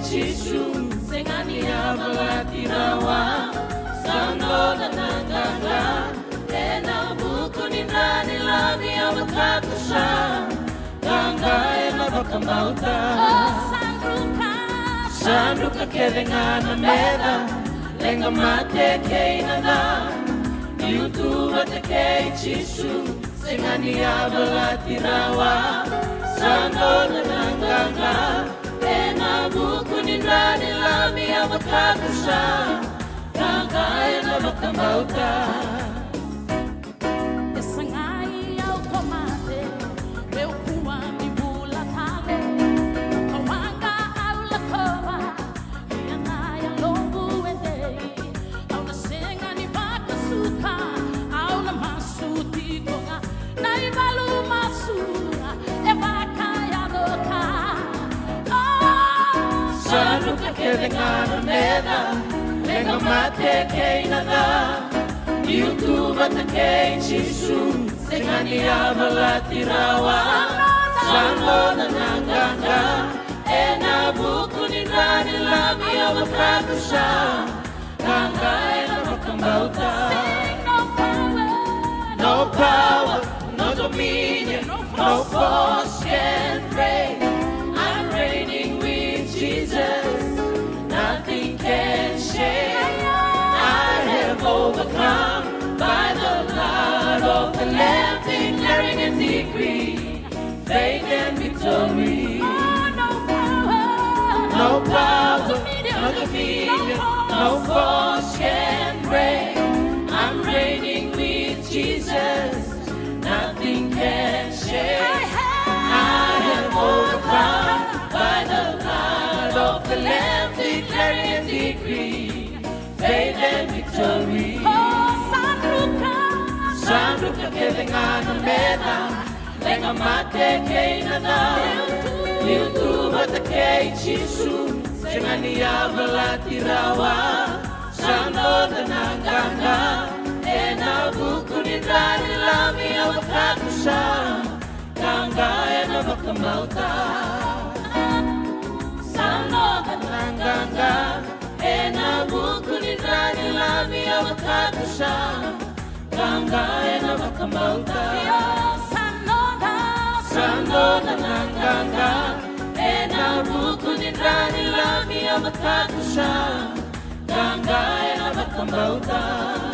Chisu, Sengania Balatirawa, Sandola Nanganga, Ena Bukunindani Lami Avakatusha, Ganga Ena Bakamauta, Sandruka Kedengana Meda, Lenga Mate Kainana, YouTube Take Chisu, Sengania Balatirawa, Sandola Nanganga, Ena Bukunindani Lami Avakatusha, Ganga Ena Bakamauta. Sanuka Kedengana Meda, Lenga Mate Kainana, YouTube Take Chisu, Sengania Balatirawa, Sandola Nanganga, Ena Bukunindani Lami Avakatusha, Ganga Ena Bakamauta. No power, no dominion, no force can break. I'm reigning with Jesus, nothing can shake. I have overcome by the blood of the Lamb, declaring a decree, faith and victory. No power, no dominion, no force can break. I'm reigning with Jesus, nothing can shake. I have overcome by the blood of the Lamb, declaring a decree, faith and victory. Sandruka Kedengana Meda, Lenga Mate Kainana, YouTube Take Chisu, Sengania Balatirawa, Sandola Nanganga, Ena Bukunindani Lami Avakatusha, Ganga Ena Bakamauta. Sandola Nanganga, Ena Bukunindani Lami Avakatusha, Ganga Ena Bakamauta. Sandola Nanganga, Ena Bukunindani Lami Avakatusha, Ganga Ena Bakamauta.